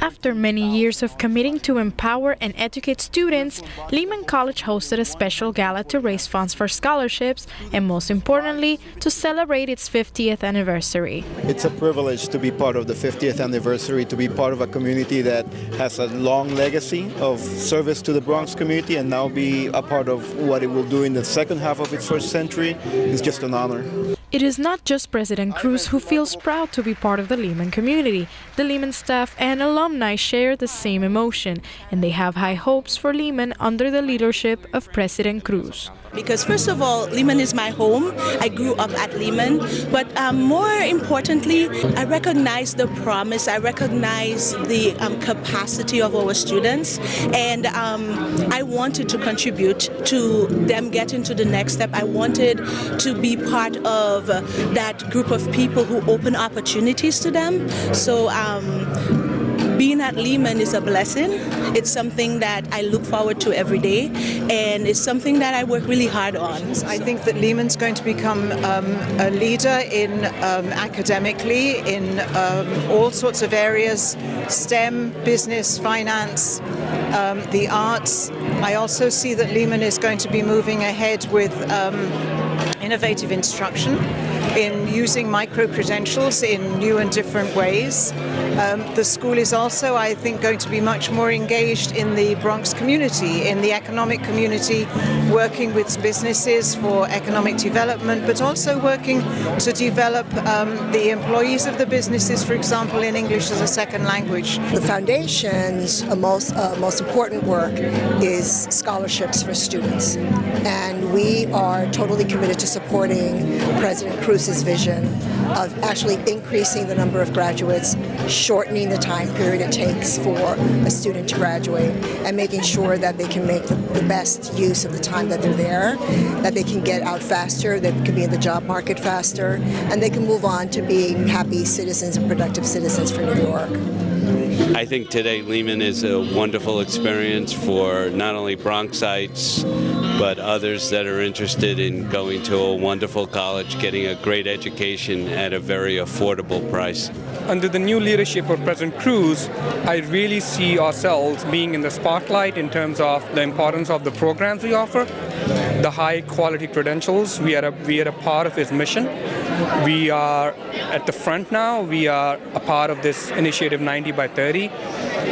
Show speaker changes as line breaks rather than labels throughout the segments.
After many years of committing to empower and educate students, Lehman College hosted a special gala to raise funds for scholarships and, most importantly, to celebrate its 50th anniversary.
It's a privilege to be part of the 50th anniversary, to be part of a community that has a long legacy of service to the Bronx community, and now be a part of what it will do in the second half of its first century is just an honor.
It is not just President Cruz who feels proud to be part of the Lehman community. The Lehman staff and alumni share the same emotion, and they have high hopes for Lehman under the leadership of President Cruz.
Because first of all, Lehman is my home. I grew up at Lehman. But more importantly, I recognize the promise. I recognize the capacity of our students. And I wanted to contribute to them getting to the next step. I wanted to be part of that group of people who open opportunities to them. So being at Lehman is a blessing. It's something that I look forward to every day, and it's something that I work really hard on.
I think that Lehman's going to become a leader in academically in all sorts of areas: STEM, business, finance, the arts. I also see that Lehman is going to be moving ahead with innovative instruction in using micro-credentials in new and different ways. The school is also, I think, going to be much more engaged in the Bronx community, in the economic community, working with businesses for economic development, but also working to develop the employees of the businesses, for example, in English as a second language.
The foundation's most important work is scholarships for students, and we are totally committed to supporting President Cruz's vision of actually increasing the number of graduates, shortening the time period it takes for a student to graduate, and making sure that they can make the best use of the time that they're there, that they can get out faster, they can be in the job market faster, and they can move on to being happy citizens and productive citizens for New York.
I think today Lehman is a wonderful experience for not only Bronxites, but others that are interested in going to a wonderful college, getting a great education at a very affordable price.
Under the new leadership of President Cruz, I really see ourselves being in the spotlight in terms of the importance of the programs we offer, the high quality credentials. We are a part of his mission. We are at the front now. We are a part of this initiative 90 by 30.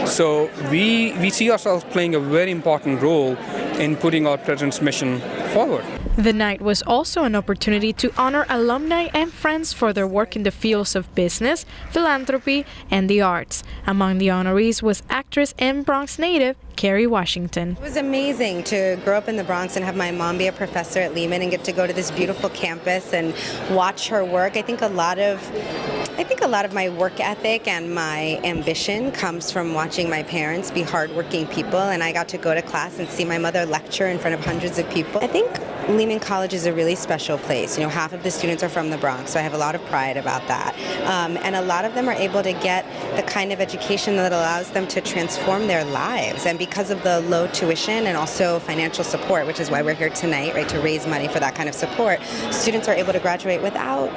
So we see ourselves playing a very important role in putting our president's mission forward.
The night was also an opportunity to honor alumni and friends for their work in the fields of business, philanthropy, and the arts. Among the honorees was actress and Bronx native Kerry Washington.
It was amazing to grow up in the Bronx and have my mom be a professor at Lehman and get to go to this beautiful campus and watch her work. I think a lot of my work ethic and my ambition comes from watching my parents be hardworking people, and I got to go to class and see my mother lecture in front of hundreds of people. I think Lehman College is a really special place. You know, half of the students are from the Bronx, so I have a lot of pride about that. And a lot of them are able to get the kind of education that allows them to transform their lives. And because of the low tuition and also financial support, which is why we're here tonight, right, to raise money for that kind of support, students are able to graduate without,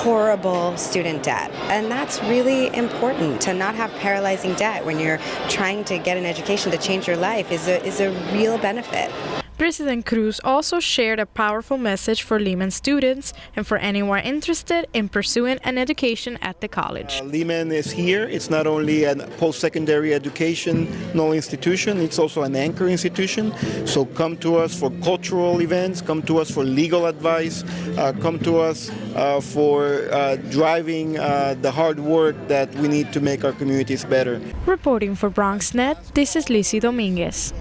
horrible student debt. And that's really important. To not have paralyzing debt when you're trying to get an education to change your life is a real benefit.
President Cruz also shared a powerful message for Lehman students and for anyone interested in pursuing an education at the college.
Lehman is here. It's not only a post-secondary educational institution, it's also an anchor institution. So come to us for cultural events, come to us for legal advice, come to us for driving the hard work that we need to make our communities better.
Reporting for BronxNet, this is Lizzie Dominguez.